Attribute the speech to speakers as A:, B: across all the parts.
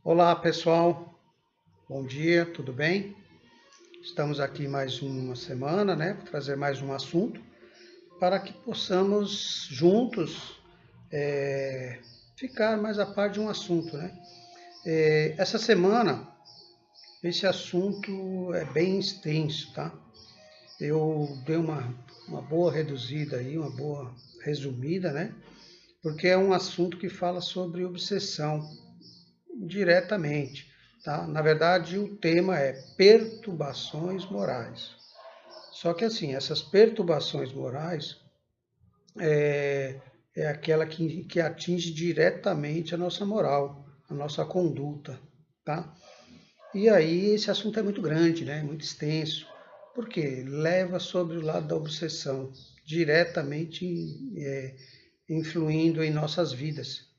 A: Olá pessoal, bom dia, tudo bem? Estamos aqui mais uma semana, né, para trazer mais um assunto para que possamos juntos ficar mais a par de um assunto, né? Essa semana esse assunto é bem extenso, tá? Eu dei uma boa reduzida aí, uma boa resumida, né? Porque é um assunto que fala sobre obsessão diretamente. Tá? Na verdade, o tema é perturbações morais. Só que assim, essas perturbações morais é aquela que atinge diretamente a nossa moral, a nossa conduta. Tá? E aí esse assunto é muito grande, né? Muito extenso, porque leva sobre o lado da obsessão, diretamente influindo em nossas vidas.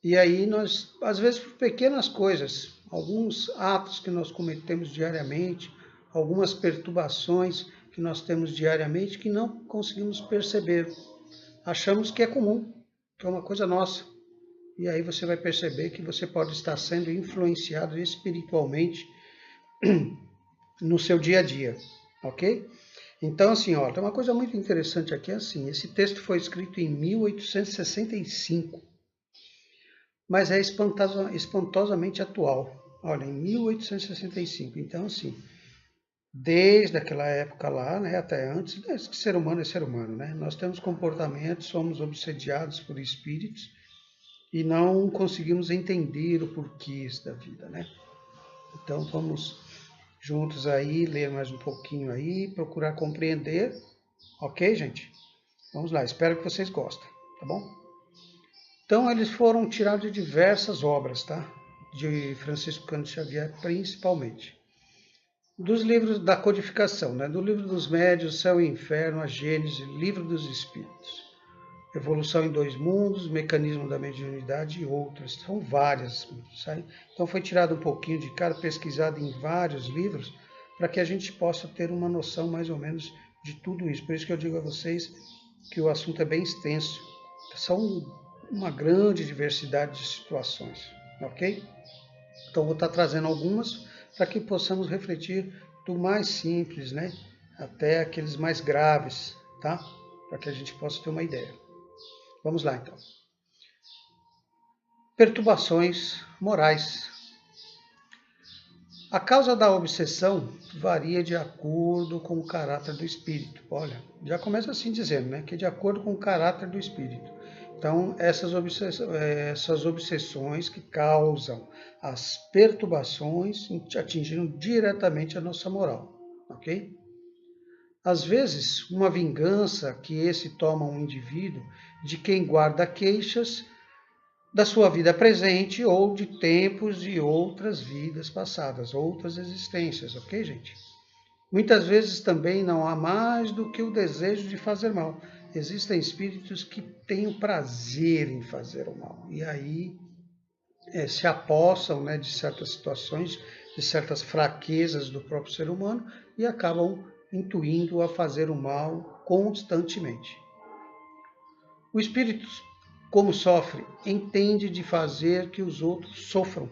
A: E aí nós, às vezes por pequenas coisas, alguns atos que nós cometemos diariamente, algumas perturbações que nós temos diariamente que não conseguimos perceber. Achamos que é comum, que é uma coisa nossa. E aí você vai perceber que você pode estar sendo influenciado espiritualmente no seu dia a dia, ok? Então, assim, ó, tem uma coisa muito interessante aqui, assim, esse texto foi escrito em 1865, mas é espantosamente atual. Olha, em 1865. Então, assim, desde aquela época lá, né, até antes, desde que ser humano é ser humano, né? Nós temos comportamentos, somos obsediados por espíritos e não conseguimos entender o porquê da vida, né? Então, vamos juntos aí, ler mais um pouquinho aí, procurar compreender, ok, gente? Vamos lá, espero que vocês gostem, tá bom? Então, eles foram tirados de diversas obras, tá? De Francisco Cândido Xavier, principalmente. Dos livros da codificação, né? Do livro dos médios, Céu e Inferno, a Gênese, Livro dos Espíritos, Evolução em Dois Mundos, Mecanismo da Mediunidade e outras. São várias, sabe? Então, foi tirado um pouquinho de cada, pesquisado em vários livros, para que a gente possa ter uma noção mais ou menos de tudo isso. Por isso que eu digo a vocês que o assunto é bem extenso. São uma grande diversidade de situações, ok? Então vou estar trazendo algumas para que possamos refletir do mais simples, né, até aqueles mais graves, tá? Para que a gente possa ter uma ideia. Vamos lá então. Perturbações morais. A causa da obsessão varia de acordo com o caráter do espírito. Olha, já começa assim dizendo, né, que é de acordo com o caráter do espírito. Então, essas obsessões que causam as perturbações atingindo diretamente a nossa moral, ok? Às vezes, uma vingança que esse toma um indivíduo de quem guarda queixas da sua vida presente ou de tempos de outras vidas passadas, outras existências, ok, gente? Muitas vezes também não há mais do que o desejo de fazer mal. Existem espíritos que têm o prazer em fazer o mal. E aí se apossam, né, de certas situações, de certas fraquezas do próprio ser humano e acabam intuindo a fazer o mal constantemente. O espírito, como sofre, entende de fazer que os outros sofram.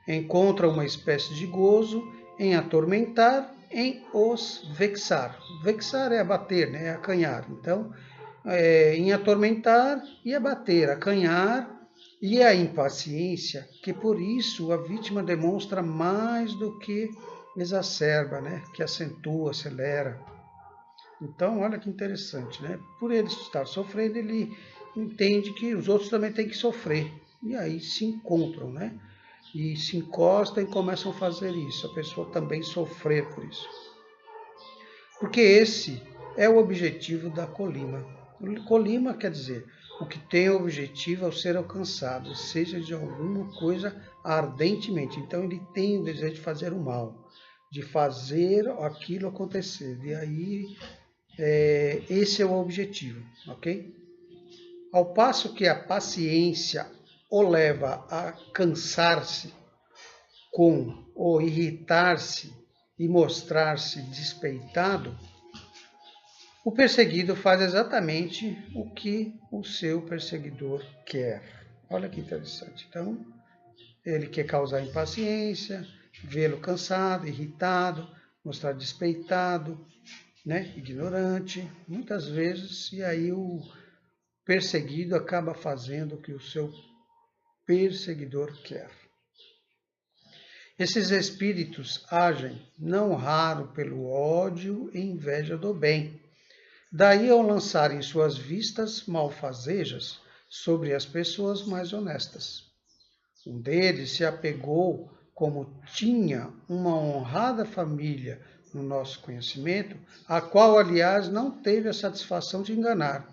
A: Encontra uma espécie de gozo em atormentar, em os vexar. Vexar é abater, né? É acanhar. Então, em atormentar e abater, acanhar, e a impaciência, que por isso a vítima demonstra mais do que exacerba, né? Que acentua, acelera. Então, olha que interessante, né? Por ele estar sofrendo, ele entende que os outros também têm que sofrer. E aí se encontram, né? E se encostam e começam a fazer isso. A pessoa também sofrer por isso. Porque esse é o objetivo da colima. Colima quer dizer o que tem o objetivo ao ser alcançado, seja de alguma coisa ardentemente. Então ele tem o desejo de fazer o mal, de fazer aquilo acontecer. E aí esse é o objetivo, ok? Ao passo que a paciência o leva a cansar-se com o irritar-se e mostrar-se despeitado, o perseguido faz exatamente o que o seu perseguidor quer. Olha que interessante. Então, ele quer causar impaciência, vê-lo cansado, irritado, mostrar despeitado, né, ignorante, muitas vezes, e aí o perseguido acaba fazendo o que o seu perseguidor quer. Esses espíritos agem, não raro, pelo ódio e inveja do bem. Daí, ao lançarem suas vistas malfazejas sobre as pessoas mais honestas. Um deles se apegou, como tinha uma honrada família no nosso conhecimento, a qual, aliás, não teve a satisfação de enganar.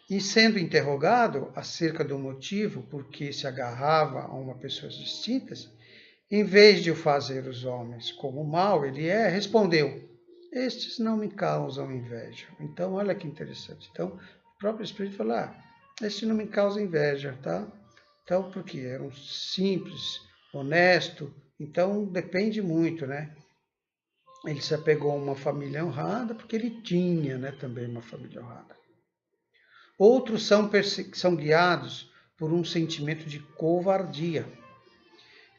A: E sendo interrogado acerca do motivo por que se agarrava a uma pessoa distintas, em vez de o fazer os homens como mal ele é, respondeu: estes não me causam inveja. Então, olha que interessante. Então, o próprio Espírito falou: este não me causa inveja, tá? Então, porque era um simples, honesto. Então, depende muito, né? Ele se apegou a uma família honrada porque ele tinha, né, também uma família honrada. Outros são guiados por um sentimento de covardia,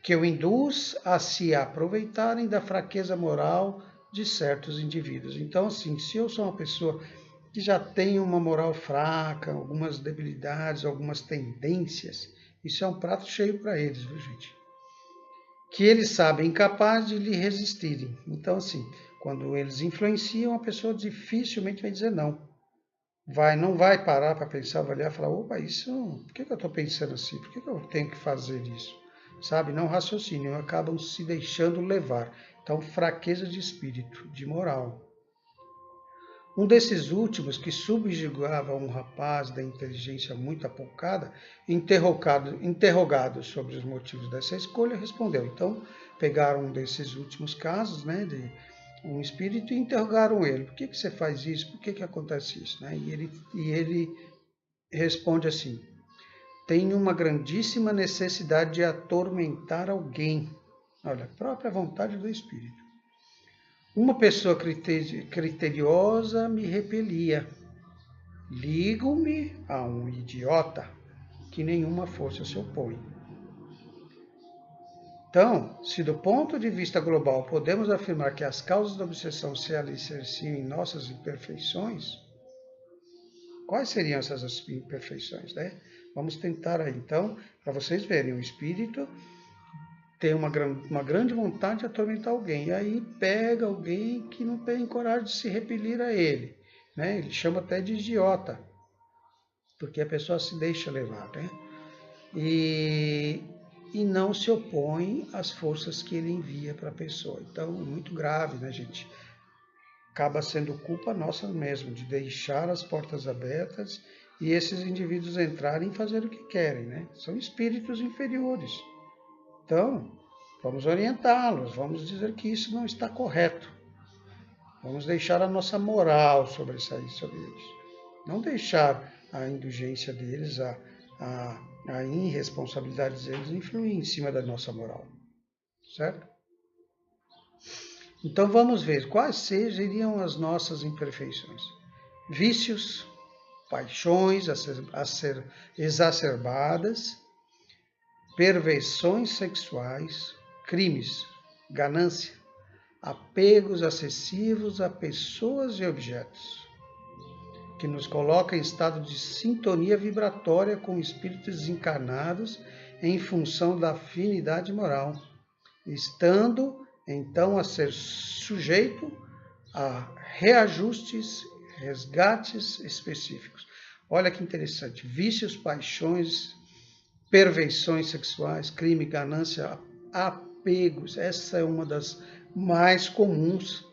A: que o induz a se aproveitarem da fraqueza moral de certos indivíduos. Então, assim, se eu sou uma pessoa que já tem uma moral fraca, algumas debilidades, algumas tendências, isso é um prato cheio para eles, viu, gente? Que eles sabem incapaz de lhe resistirem. Então, assim, quando eles influenciam, a pessoa dificilmente vai dizer não. Não vai parar para pensar, avaliar, falar, opa, isso, por que eu estou pensando assim? Por que eu tenho que fazer isso? Sabe, não raciocínio, acabam se deixando levar. Então, fraqueza de espírito, de moral. Um desses últimos, que subjugava um rapaz da inteligência muito apocada, interrogado sobre os motivos dessa escolha, respondeu. Então, pegaram um desses últimos casos, né, de um espírito, e interrogaram ele. Por que você faz isso? Por que acontece isso? Né? E ele responde assim: tenho uma grandíssima necessidade de atormentar alguém. Olha, a própria vontade do espírito. Uma pessoa criteriosa me repelia. Ligo-me a um idiota que nenhuma força se opõe. Então, se do ponto de vista global podemos afirmar que as causas da obsessão se alicerciam em nossas imperfeições, quais seriam essas imperfeições, né? Vamos tentar aí, então, para vocês verem, o espírito tem uma grande vontade de atormentar alguém, e aí pega alguém que não tem coragem de se repelir a ele, né? Ele chama até de idiota, porque a pessoa se deixa levar, né? E não se opõe às forças que ele envia para a pessoa. Então, muito grave, né, gente? Acaba sendo culpa nossa mesmo, de deixar as portas abertas e esses indivíduos entrarem e fazer o que querem, né? São espíritos inferiores. Então, vamos orientá-los, vamos dizer que isso não está correto. Vamos deixar a nossa moral sobressair sobre eles. Não deixar a indulgência deles, a irresponsabilidade deles influir em cima da nossa moral. Certo? Então vamos ver quais seriam as nossas imperfeições. Vícios, paixões exacerbadas, perversões sexuais, crimes, ganância, apegos excessivos a pessoas e objetos, que nos coloca em estado de sintonia vibratória com espíritos encarnados em função da afinidade moral, estando então a ser sujeito a reajustes, resgates específicos. Olha que interessante, vícios, paixões, perversões sexuais, crime, ganância, apegos, essa é uma das mais comuns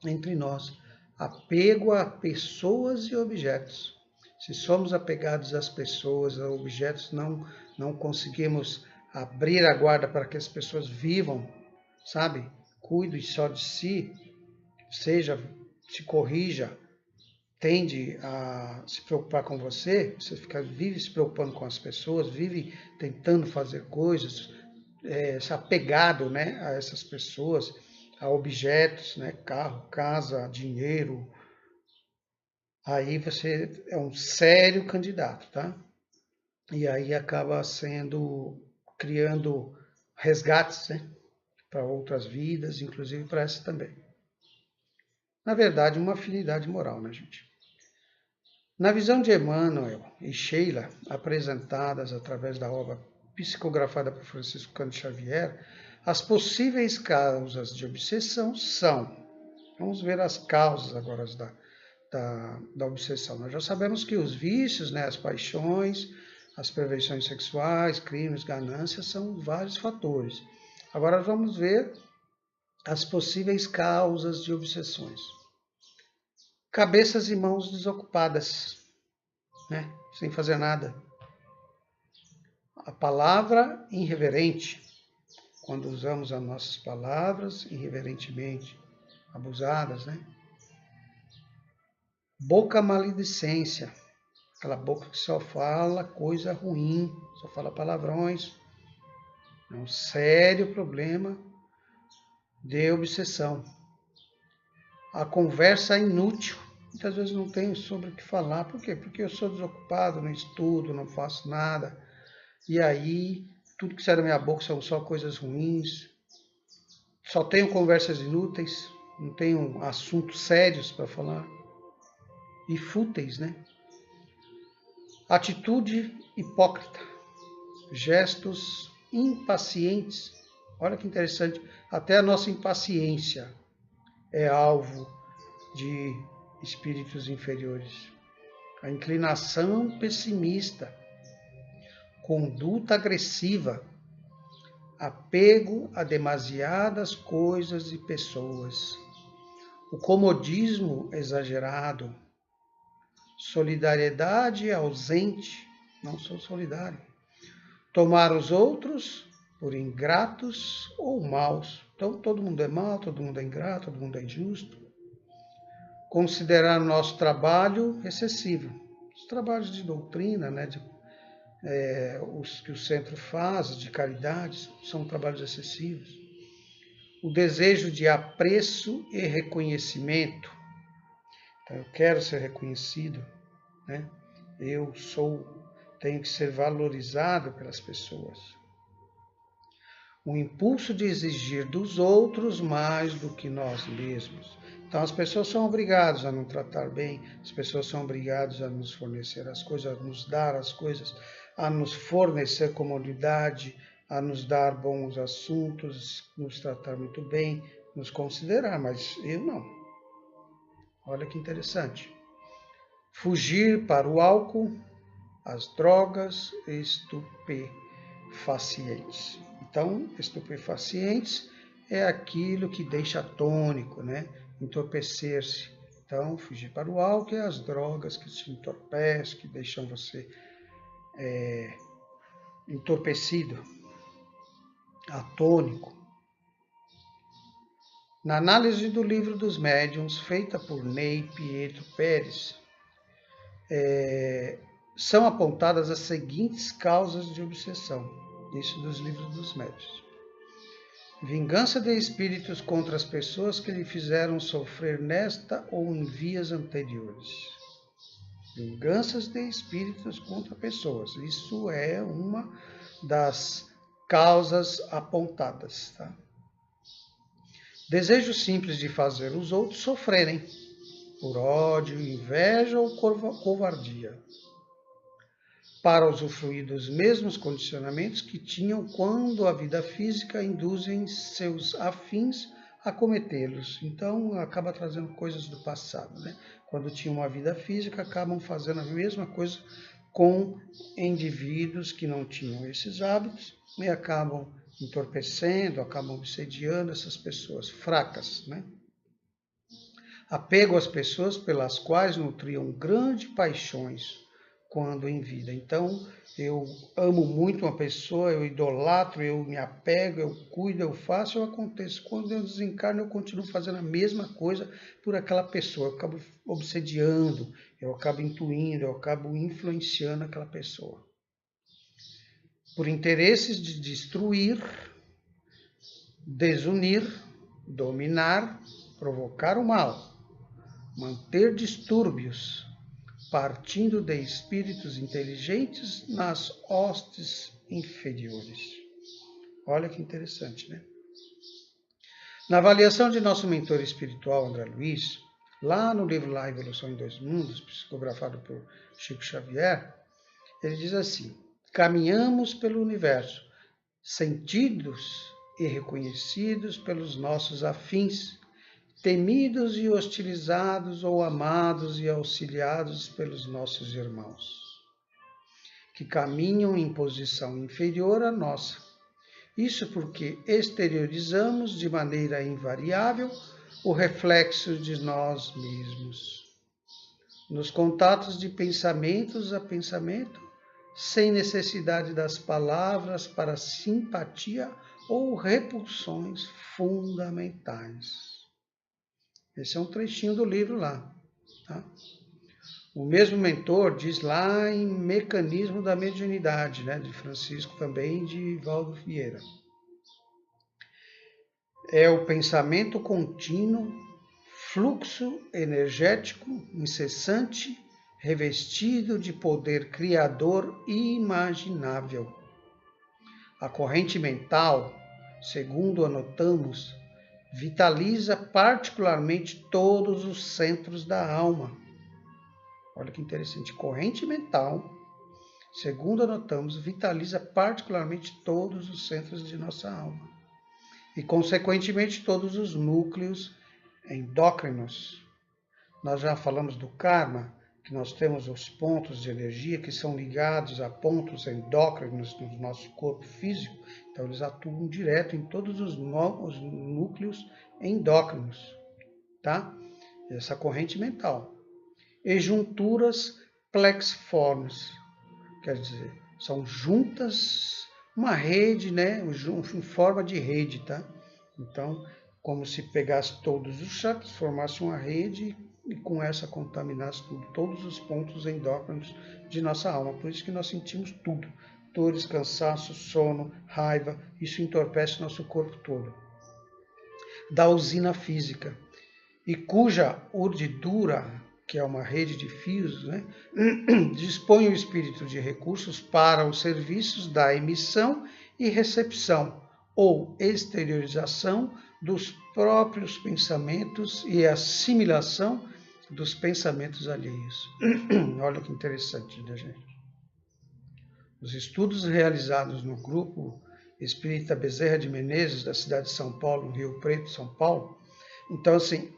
A: entre nós. Apego a pessoas e objetos. Se somos apegados às pessoas, a objetos, não conseguimos abrir a guarda para que as pessoas vivam, sabe? Cuide só de si, se corrija, tende a se preocupar com você vive se preocupando com as pessoas, vive tentando fazer coisas, se apegado, né, a essas pessoas, a objetos, né, carro, casa, dinheiro, aí você é um sério candidato, tá? E aí acaba criando resgates, né? Para outras vidas, inclusive para essa também. Na verdade, uma afinidade moral, né, gente? Na visão de Emmanuel e Sheila, apresentadas através da obra psicografada por Francisco Cândido Xavier, as possíveis causas de obsessão são... Vamos ver as causas agora da obsessão. Nós já sabemos que os vícios, né, as paixões, as perversões sexuais, crimes, ganâncias, são vários fatores. Agora vamos ver as possíveis causas de obsessões. Cabeças e mãos desocupadas, né, sem fazer nada. A palavra irreverente, quando usamos as nossas palavras irreverentemente, abusadas, né? Boca maledicência, aquela boca que só fala coisa ruim, só fala palavrões. É um sério problema de obsessão. A conversa inútil. Muitas vezes não tenho sobre o que falar. Por quê? Porque eu sou desocupado, não estudo, não faço nada. E aí, tudo que sai da minha boca são só coisas ruins. Só tenho conversas inúteis, não tenho assuntos sérios para falar. E fúteis, né? Atitude hipócrita. Gestos impacientes. Olha que interessante. Até a nossa impaciência é alvo de espíritos inferiores. A inclinação pessimista, conduta agressiva, apego a demasiadas coisas e pessoas, o comodismo exagerado, solidariedade ausente, não sou solidário, tomar os outros por ingratos ou maus. Então todo mundo é mau, todo mundo é ingrato, todo mundo é injusto. Considerar o nosso trabalho excessivo. Os trabalhos de doutrina, né, os que o centro faz, de caridade, são trabalhos excessivos. O desejo de apreço e reconhecimento. Então, eu quero ser reconhecido, né? Tenho que ser valorizado pelas pessoas. O impulso de exigir dos outros mais do que nós mesmos. Então, as pessoas são obrigadas a nos tratar bem, as pessoas são obrigadas a nos fornecer as coisas, a nos dar as coisas, a nos fornecer comodidade, a nos dar bons assuntos, nos tratar muito bem, nos considerar, mas eu não. Olha que interessante. Fugir para o álcool, as drogas estupefacientes. Então, estupefacientes é aquilo que deixa atônico, né? Entorpecer-se. Então, fugir para o álcool é as drogas que te entorpecem, que deixam você entorpecido, atônico. Na análise do livro dos médiuns, feita por Ney Pietro Pérez, são apontadas as seguintes causas de obsessão. Isso dos livros dos médiuns. Vingança de espíritos contra as pessoas que lhe fizeram sofrer nesta ou em vias anteriores. Vinganças de espíritos contra pessoas. Isso é uma das causas apontadas. Tá? Desejo simples de fazer os outros sofrerem, por ódio, inveja ou covardia, para usufruir dos mesmos condicionamentos que tinham quando a vida física induzem seus afins a cometê-los. Então, acaba trazendo coisas do passado, né? Quando tinham uma vida física, acabam fazendo a mesma coisa com indivíduos que não tinham esses hábitos e acabam entorpecendo, acabam obsediando essas pessoas fracas, né? Apego às pessoas pelas quais nutriam grandes paixões quando em vida. Então, eu amo muito uma pessoa, eu idolatro, eu me apego, eu cuido, eu faço, eu aconteço. Quando eu desencarno, eu continuo fazendo a mesma coisa por aquela pessoa. Eu acabo obsediando, eu acabo intuindo, eu acabo influenciando aquela pessoa. Por interesses de destruir, desunir, dominar, provocar o mal, manter distúrbios, partindo de espíritos inteligentes nas hostes inferiores. Olha que interessante, né? Na avaliação de nosso mentor espiritual, André Luiz, lá no livro A Evolução em Dois Mundos, psicografado por Chico Xavier, ele diz assim: caminhamos pelo universo, sentidos e reconhecidos pelos nossos afins, temidos e hostilizados ou amados e auxiliados pelos nossos irmãos, que caminham em posição inferior à nossa. Isso porque exteriorizamos de maneira invariável o reflexo de nós mesmos, nos contatos de pensamentos a pensamento, sem necessidade das palavras para simpatia ou repulsões fundamentais. Esse é um trechinho do livro lá. Tá? O mesmo mentor diz lá em Mecanismo da Mediunidade, né, de Francisco também, de Valdo Vieira. É o pensamento contínuo, fluxo energético incessante, revestido de poder criador imaginável. A corrente mental, segundo anotamos, vitaliza particularmente todos os centros da alma. Olha que interessante, corrente mental, segundo anotamos, vitaliza particularmente todos os centros de nossa alma e, consequentemente, todos os núcleos endócrinos. Nós já falamos do karma, que nós temos os pontos de energia que são ligados a pontos endócrinos no nosso corpo físico, então eles atuam direto em todos os núcleos endócrinos, tá? Essa corrente mental. E junturas plexiformes, quer dizer, são juntas, uma rede, né, em forma de rede, tá? Então, como se pegasse todos os chakras, formasse uma rede e com essa contaminasse tudo, todos os pontos endócrinos de nossa alma. Por isso que nós sentimos tudo, dores, cansaço, sono, raiva, isso entorpece nosso corpo todo. Da usina física, e cuja urdidura, que é uma rede de fios, né, dispõe o espírito de recursos para os serviços da emissão e recepção ou exteriorização dos próprios pensamentos e assimilação dos pensamentos alheios. Olha que interessante, né, gente? Os estudos realizados no grupo Espírita Bezerra de Menezes, da cidade de São Paulo, no Rio Preto, São Paulo, então, assim,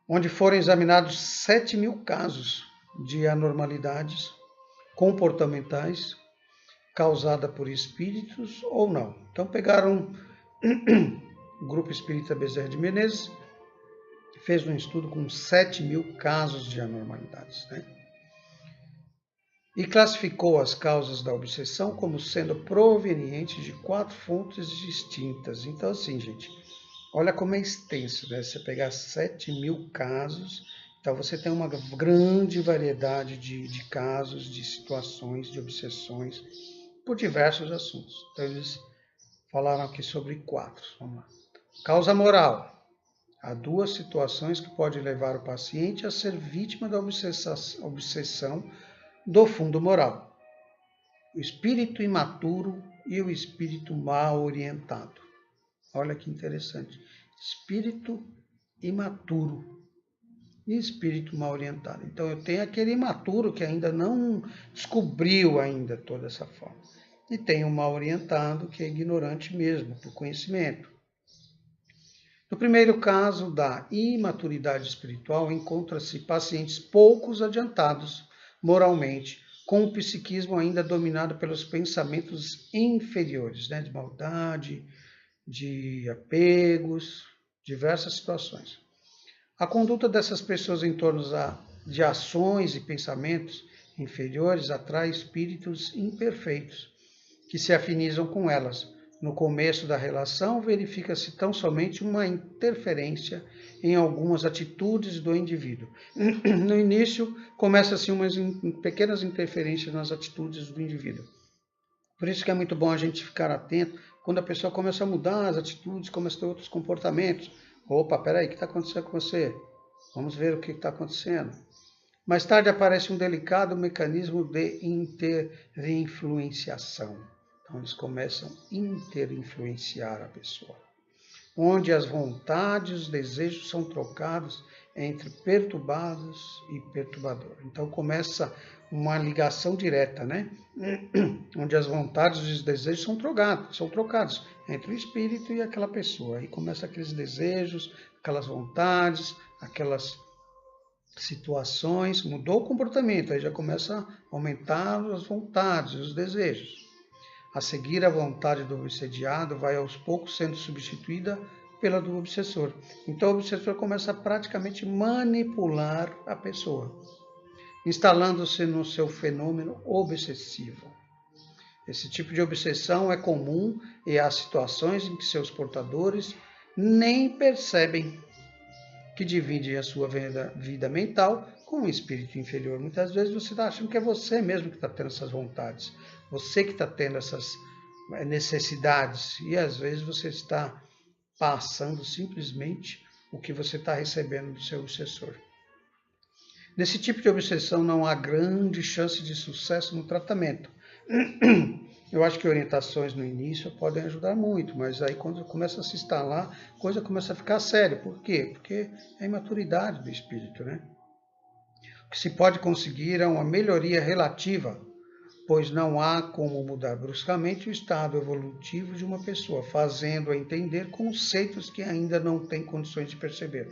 A: onde foram examinados 7.000 casos de anormalidades comportamentais causada por espíritos ou não. Então pegaram o Grupo Espírita Bezerra de Menezes, fez um estudo com 7.000 casos de anormalidades, né? E classificou as causas da obsessão como sendo provenientes de 4 fontes distintas. Então, assim, gente, olha como é extenso, né? Você pegar 7.000 casos, então você tem uma grande variedade de casos, de situações, de obsessões, por diversos assuntos. Então, eles falaram aqui sobre 4. Vamos lá. Causa moral. Há 2 situações que podem levar o paciente a ser vítima da obsessão do fundo moral: o espírito imaturo e o espírito mal orientado. Olha que interessante. Espírito imaturo e espírito mal orientado. Então eu tenho aquele imaturo que ainda não descobriu ainda toda essa forma. E tem o mal orientado, que é ignorante mesmo, por conhecimento. No primeiro caso da imaturidade espiritual, encontra-se pacientes poucos adiantados moralmente, com o psiquismo ainda dominado pelos pensamentos inferiores, né, de maldade, de apegos, diversas situações. A conduta dessas pessoas em torno de ações e pensamentos inferiores atrai espíritos imperfeitos, que se afinizam com elas. No começo da relação, verifica-se tão somente uma interferência em algumas atitudes do indivíduo. No início, começa-se umas pequenas interferências nas atitudes do indivíduo. Por isso que é muito bom a gente ficar atento quando a pessoa começa a mudar as atitudes, começa a ter outros comportamentos. Opa, peraí, o que está acontecendo com você? Vamos ver o que está acontecendo. Mais tarde aparece um delicado mecanismo de interinfluenciação. Então eles começam a interinfluenciar a pessoa, onde as vontades e os desejos são trocados entre perturbados e perturbador. Então começa uma ligação direta, né? Onde as vontades e os desejos são trocados entre o espírito e aquela pessoa. Aí começa aqueles desejos, aquelas vontades, aquelas situações, mudou o comportamento, aí já começa a aumentar as vontades, os desejos. A seguir, a vontade do obsediado vai aos poucos sendo substituída pela do obsessor. Então o obsessor começa a praticamente manipular a pessoa, instalando-se no seu fenômeno obsessivo. Esse tipo de obsessão é comum e há situações em que seus portadores nem percebem que dividem a sua vida mental com o espírito inferior. Muitas vezes você está achando que é você mesmo que está tendo essas vontades, você que está tendo essas necessidades, e às vezes você está passando simplesmente o que você está recebendo do seu obsessor. Nesse tipo de obsessão não há grande chance de sucesso no tratamento. Eu acho que orientações no início podem ajudar muito, mas aí quando começa a se instalar, a coisa começa a ficar séria. Por quê? Porque é a imaturidade do espírito, né? O que se pode conseguir é uma melhoria relativa, pois não há como mudar bruscamente o estado evolutivo de uma pessoa, fazendo-a entender conceitos que ainda não tem condições de perceber.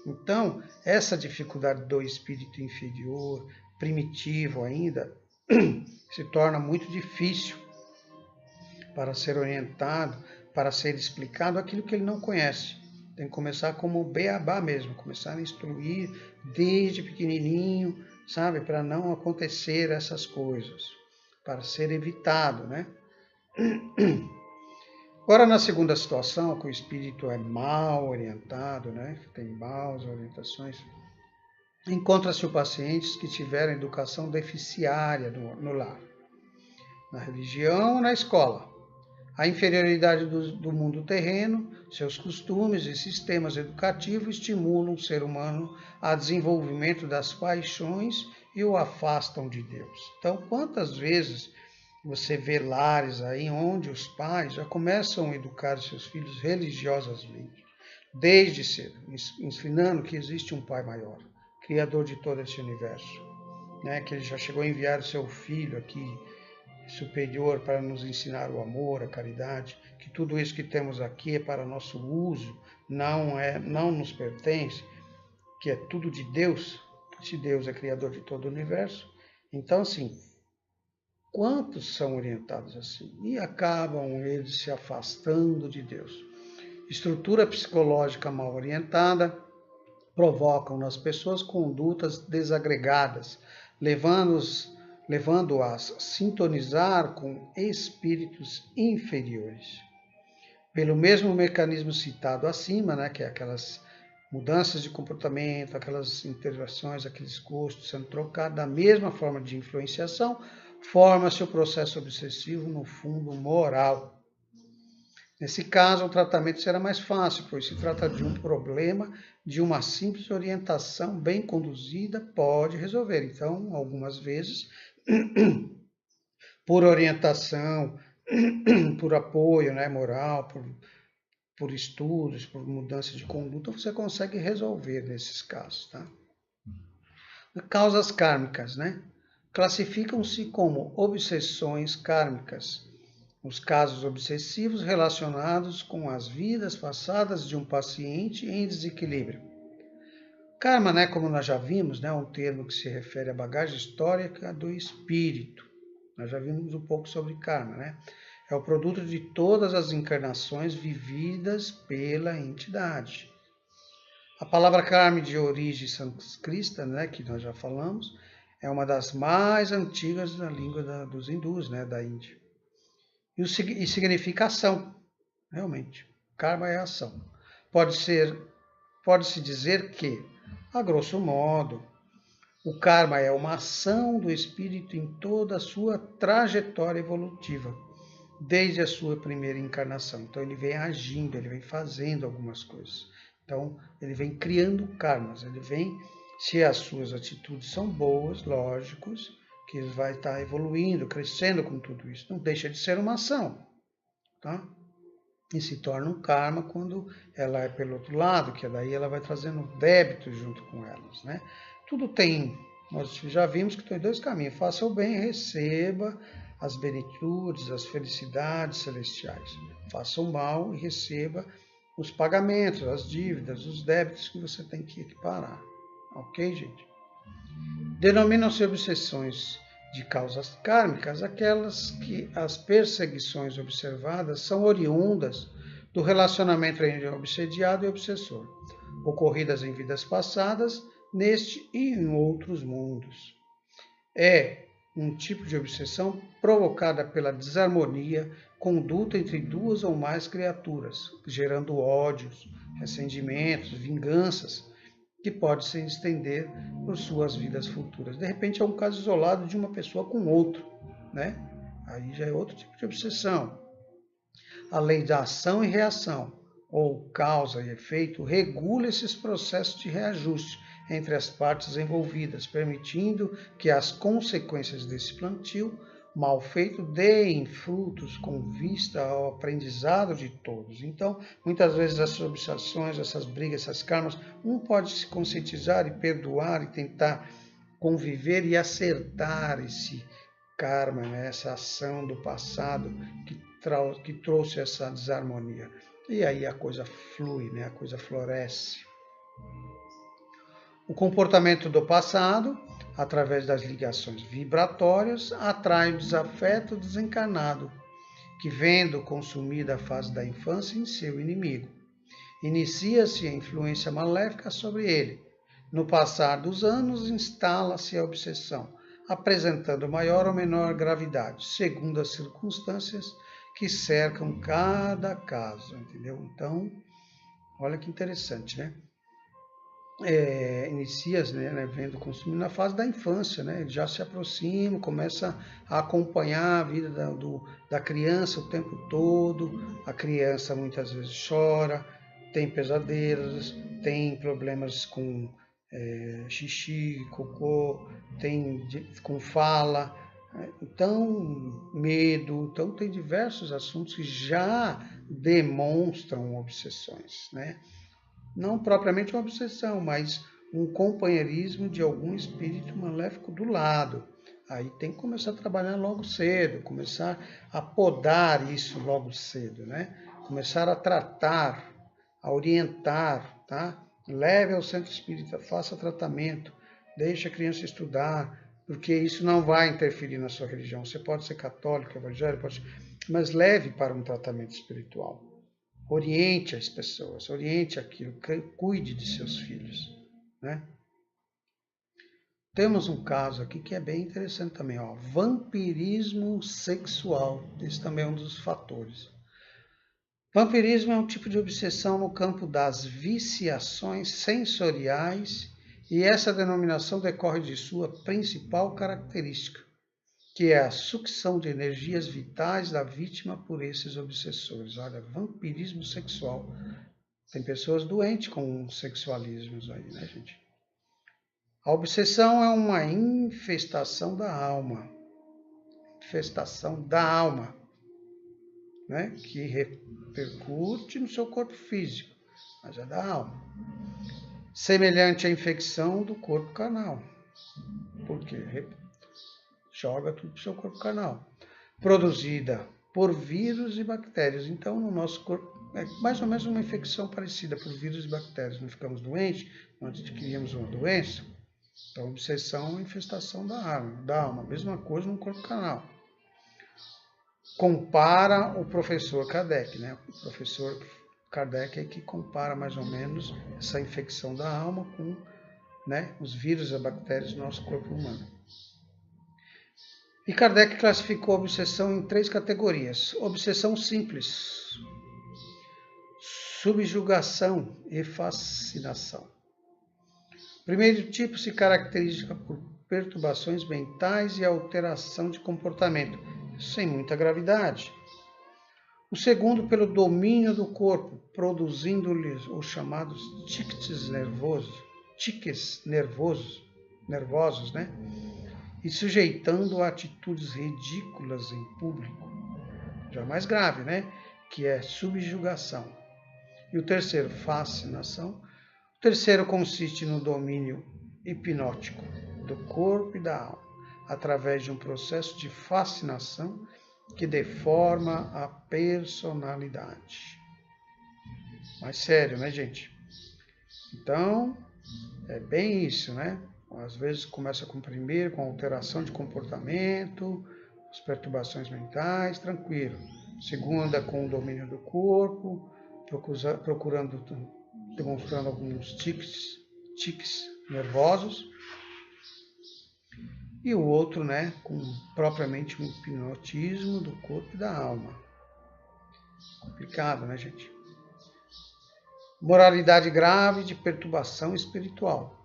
A: Então, essa dificuldade do espírito inferior, primitivo ainda, se torna muito difícil para ser orientado, para ser explicado aquilo que ele não conhece. Tem que começar como beabá mesmo, começar a instruir desde pequenininho, sabe, para não acontecer essas coisas, para ser evitado, né? Agora, na segunda situação, que o espírito é mal orientado, né? Tem maus orientações, encontra-se o pacientes que tiveram educação deficiária no lar, na religião ou na escola. A inferioridade do mundo terreno, seus costumes e sistemas educativos estimulam o ser humano a desenvolvimento das paixões e o afastam de Deus. Então, quantas vezes você vê lares aí onde os pais já começam a educar seus filhos religiosamente, desde cedo, ensinando que existe um Pai maior, Criador de todo esse universo, né? Que ele já chegou a enviar o seu Filho aqui, superior, para nos ensinar o amor, a caridade, que tudo isso que temos aqui é para nosso uso, não nos pertence, que é tudo de Deus, se Deus é Criador de todo o universo. Então, assim, quantos são orientados assim? E acabam eles se afastando de Deus. Estrutura psicológica mal orientada provocam nas pessoas condutas desagregadas, levando-as a sintonizar com espíritos inferiores. Pelo mesmo mecanismo citado acima, né, que é aquelas mudanças de comportamento, aquelas interações, aqueles gostos sendo trocados, da mesma forma de influenciação, forma-se o processo obsessivo no fundo moral. Nesse caso, o tratamento será mais fácil, pois se trata de um problema de uma simples orientação bem conduzida pode resolver. Então, algumas vezes, por orientação, por apoio, né, moral, por estudos, por mudança de conduta, você consegue resolver nesses casos, tá? Causas kármicas, né? Classificam-se como obsessões kármicas os casos obsessivos relacionados com as vidas passadas de um paciente em desequilíbrio. Karma, né, como nós já vimos, né, é um termo que se refere à bagagem histórica do espírito. Nós já vimos um pouco sobre karma, né? É o produto de todas as encarnações vividas pela entidade. A palavra karma de origem sânscrita, né, que nós já falamos, é uma das mais antigas na língua dos hindus, né, da Índia. E significa ação, realmente. Karma é ação. Pode-se dizer que, a grosso modo, o karma é uma ação do espírito em toda a sua trajetória evolutiva, desde a sua primeira encarnação. Então ele vem agindo, ele vem fazendo algumas coisas. Então ele vem criando karmas, ele vem, se as suas atitudes são boas, lógicos, que vai estar evoluindo, crescendo com tudo isso. Não deixa de ser uma ação, tá? E se torna um karma quando ela é pelo outro lado, que daí ela vai trazendo débitos junto com elas, né? Tudo tem, nós já vimos que tem dois caminhos: faça o bem e receba as benitudes, as felicidades celestiais. Faça o mal e receba os pagamentos, as dívidas, os débitos que você tem que equiparar. Ok, gente? Denominam-se obsessões de causas kármicas aquelas que as perseguições observadas são oriundas do relacionamento entre obsediado e obsessor, ocorridas em vidas passadas, neste e em outros mundos. É um tipo de obsessão provocada pela desarmonia, conduta entre duas ou mais criaturas, gerando ódios, ressentimentos, vinganças, que pode se estender por suas vidas futuras. De repente é um caso isolado de uma pessoa com outro, né? Aí já é outro tipo de obsessão. A lei da ação e reação, ou causa e efeito, regula esses processos de reajuste entre as partes envolvidas, permitindo que as consequências desse plantio mal feito deem frutos com vista ao aprendizado de todos. Então, muitas vezes essas obsessões, essas brigas, essas karmas, um pode se conscientizar e perdoar e tentar conviver e acertar esse karma, né? Essa ação do passado que trouxe essa desarmonia. E aí a coisa flui, né? A coisa floresce. O comportamento do passado, através das ligações vibratórias, atrai o desafeto desencarnado, que, vendo consumida a fase da infância em seu inimigo, inicia-se a influência maléfica sobre ele. No passar dos anos, instala-se a obsessão, apresentando maior ou menor gravidade, segundo as circunstâncias que cercam cada caso, entendeu? Então, olha que interessante, né? Inicia-se, né, vendo consumindo na fase da infância, né? Ele já se aproxima, começa a acompanhar a vida da criança o tempo todo. A criança muitas vezes chora, tem pesadelos, tem problemas com xixi, cocô, tem com fala, então medo. Então tem diversos assuntos que já demonstram obsessões, né? Não propriamente uma obsessão, mas um companheirismo de algum espírito maléfico do lado. Aí tem que começar a trabalhar logo cedo, começar a podar isso logo cedo, né? Começar a tratar, a orientar, tá? Leve ao centro espírita, faça tratamento, deixe a criança estudar, porque isso não vai interferir na sua religião. Você pode ser católico, evangélico, mas leve para um tratamento espiritual. Oriente as pessoas, oriente aquilo, cuide de seus filhos, né? Temos um caso aqui que é bem interessante também, ó, vampirismo sexual. Esse também é um dos fatores. Vampirismo é um tipo de obsessão no campo das viciações sensoriais e essa denominação decorre de sua principal característica, que é a sucção de energias vitais da vítima por esses obsessores. Olha, vampirismo sexual. Tem pessoas doentes com sexualismos aí, né, gente? A obsessão é uma infestação da alma. Infestação da alma, né? Que repercute no seu corpo físico, mas é da alma. Semelhante à infecção do corpo carnal. Por quê? Joga tudo para o seu corpo carnal. Produzida por vírus e bactérias. Então, no nosso corpo, é mais ou menos uma infecção parecida por vírus e bactérias. Não ficamos doentes, não adquirimos uma doença. Então, obsessão é uma infestação da alma. Mesma coisa no corpo carnal. Compara o professor Kardec, né? O professor Kardec é que compara mais ou menos essa infecção da alma com, né, os vírus e bactérias do nosso corpo humano. E Kardec classificou a obsessão em 3 categorias. Obsessão simples, subjugação e fascinação. O primeiro tipo se caracteriza por perturbações mentais e alteração de comportamento, sem muita gravidade. O segundo, pelo domínio do corpo, produzindo-lhes os chamados tiques nervosos, né? e sujeitando a atitudes ridículas em público. Já mais grave, né? Que é subjugação. E o terceiro, fascinação. O terceiro consiste no domínio hipnótico do corpo e da alma, através de um processo de fascinação que deforma a personalidade. Mais sério, né, gente? Então, é bem isso, né? Às vezes começa com primeiro, com alteração de comportamento, as perturbações mentais, tranquilo. Segunda, com o domínio do corpo, procurando, demonstrando alguns tiques nervosos. E o outro, né, com propriamente um hipnotismo do corpo e da alma. Complicado, né, gente? Moralidade grave de perturbação espiritual.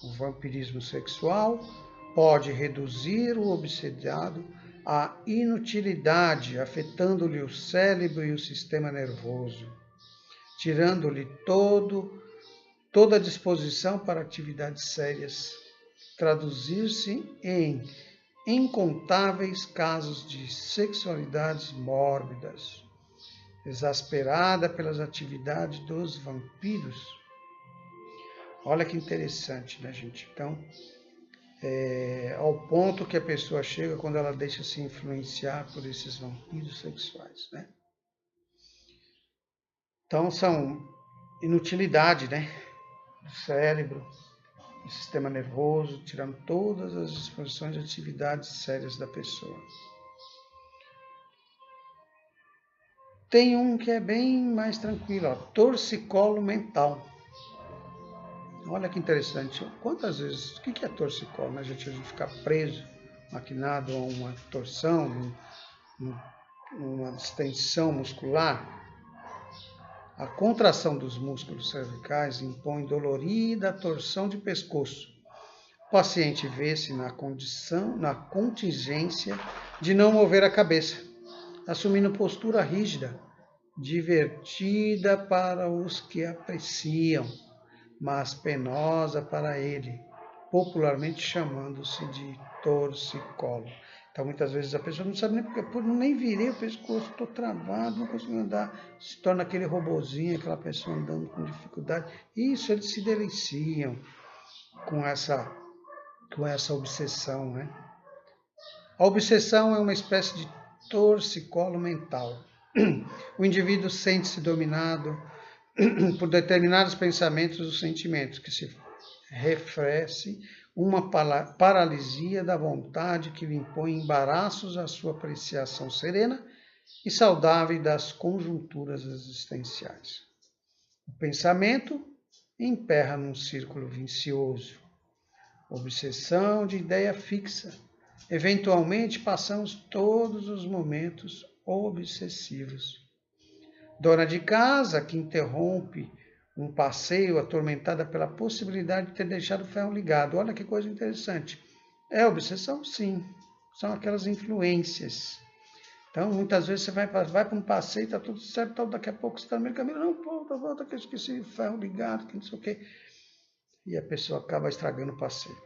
A: O vampirismo sexual pode reduzir o obsediado à inutilidade, afetando-lhe o cérebro e o sistema nervoso, tirando-lhe toda a disposição para atividades sérias, traduzir-se em incontáveis casos de sexualidades mórbidas, exasperada pelas atividades dos vampiros. Olha que interessante, né, gente? Então, ao ponto que a pessoa chega quando ela deixa se influenciar por esses vampiros sexuais, né? Então, são inutilidade, né? Do cérebro, do sistema nervoso, tirando todas as disposições de atividades sérias da pessoa. Tem um que é bem mais tranquilo, ó, torcicolo mental. Olha que interessante. Quantas vezes, o que é torcicolo? Né? A gente ficar preso, maquinado a uma torção, uma distensão muscular. A contração dos músculos cervicais impõe dolorida torção de pescoço. O paciente vê-se na contingência de não mover a cabeça, assumindo postura rígida, divertida para os que apreciam, mas penosa para ele, popularmente chamando-se de torcicolo. Então, muitas vezes a pessoa não sabe nem porque, nem virei o pescoço, estou travado, não consigo andar, se torna aquele robozinho, aquela pessoa andando com dificuldade. Isso, eles se deliciam com essa obsessão, né? A obsessão é uma espécie de torcicolo mental. O indivíduo sente-se dominado por determinados pensamentos ou sentimentos, que se refere uma paralisia da vontade que lhe impõe embaraços à sua apreciação serena e saudável das conjunturas existenciais. O pensamento emperra num círculo vicioso. Obsessão de ideia fixa. Eventualmente passamos todos os momentos obsessivos. Dona de casa que interrompe um passeio atormentada pela possibilidade de ter deixado o ferro ligado. Olha que coisa interessante. É obsessão? Sim. São aquelas influências. Então, muitas vezes você vai para um passeio, está tudo certo, daqui a pouco você está no meio do caminho, não, volta, que eu esqueci o ferro ligado, que não sei o quê. E a pessoa acaba estragando o passeio.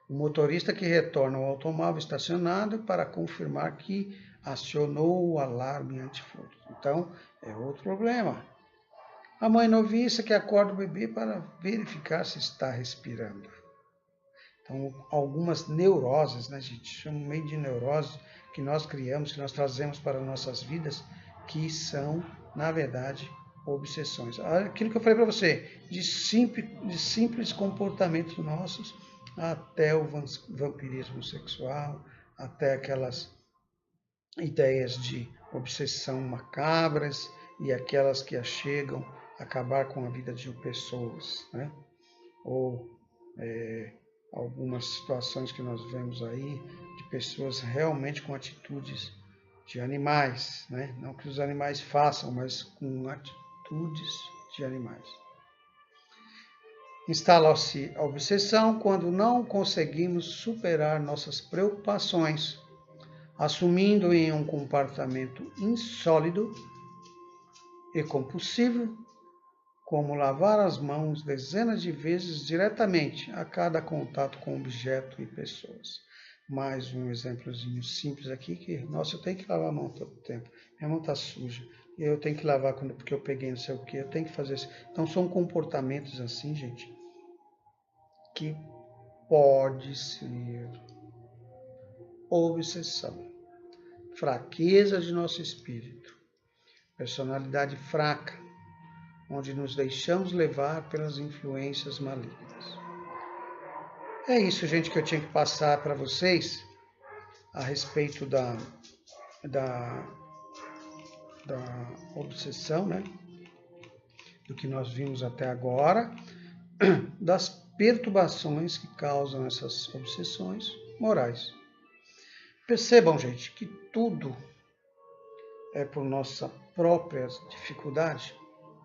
A: O motorista que retorna ao automóvel estacionado para confirmar que acionou o alarme antifurto. Então, é outro problema. A mãe noviça que acorda o bebê para verificar se está respirando. Então, algumas neuroses, né, gente? Chama meio de neurose que nós criamos, que nós trazemos para nossas vidas, que são, na verdade, obsessões. Aquilo que eu falei para você, de simples comportamentos nossos, até o vampirismo sexual, até aquelas ideias de obsessão macabras e aquelas que chegam a acabar com a vida de pessoas, né? Ou algumas situações que nós vemos aí de pessoas realmente com atitudes de animais, né? Não que os animais façam, mas com atitudes de animais. Instala-se a obsessão quando não conseguimos superar nossas preocupações, assumindo em um comportamento insólido e compulsivo, como lavar as mãos dezenas de vezes diretamente a cada contato com objeto e pessoas. mais um exemplozinho simples aqui, que, nossa, eu tenho que lavar a mão todo o tempo. Minha mão está suja. Eu tenho que lavar porque eu peguei não sei o que. Eu tenho que fazer isso. Então, são comportamentos assim, gente, que pode ser obsessão. Fraqueza de nosso espírito. Personalidade fraca, onde nos deixamos levar pelas influências malignas. É isso, gente, que eu tinha que passar para vocês a respeito da obsessão, né? Do que nós vimos até agora, das perturbações que causam essas obsessões morais. Percebam, gente, que tudo é por nossa própria dificuldade,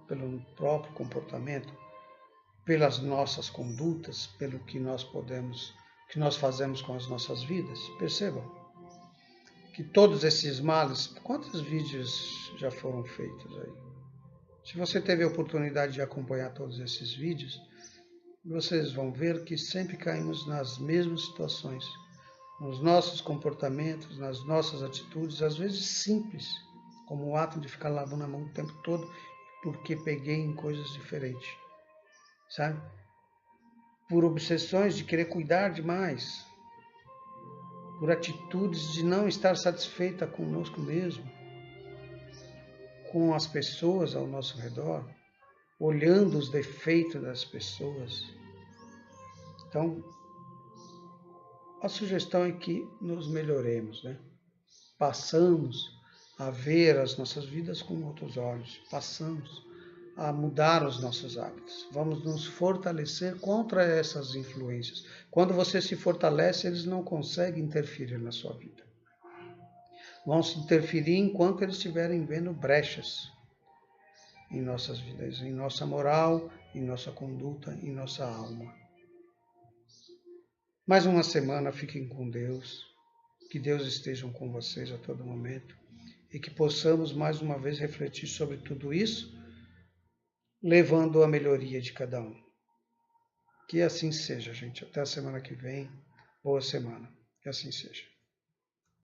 A: pelo próprio comportamento, pelas nossas condutas, pelo que nós fazemos com as nossas vidas. Percebam que todos esses males, quantos vídeos já foram feitos aí? Se você teve a oportunidade de acompanhar todos esses vídeos, vocês vão ver que sempre caímos nas mesmas situações, nos nossos comportamentos, nas nossas atitudes, às vezes simples, como o ato de ficar lavando a mão o tempo todo, porque peguei em coisas diferentes, sabe? Por obsessões de querer cuidar demais, por atitudes de não estar satisfeita conosco mesmo, com as pessoas ao nosso redor, olhando os defeitos das pessoas. Então, a sugestão é que nos melhoremos, né? Passamos a ver as nossas vidas com outros olhos, passamos a mudar os nossos hábitos. Vamos nos fortalecer contra essas influências. Quando você se fortalece, eles não conseguem interferir na sua vida. Vão se interferir enquanto eles estiverem vendo brechas em nossas vidas, em nossa moral, em nossa conduta, em nossa alma. Mais uma semana, fiquem com Deus, que Deus esteja com vocês a todo momento e que possamos mais uma vez refletir sobre tudo isso, levando a melhoria de cada um. Que assim seja, gente. Até a semana que vem. Boa semana. Que assim seja.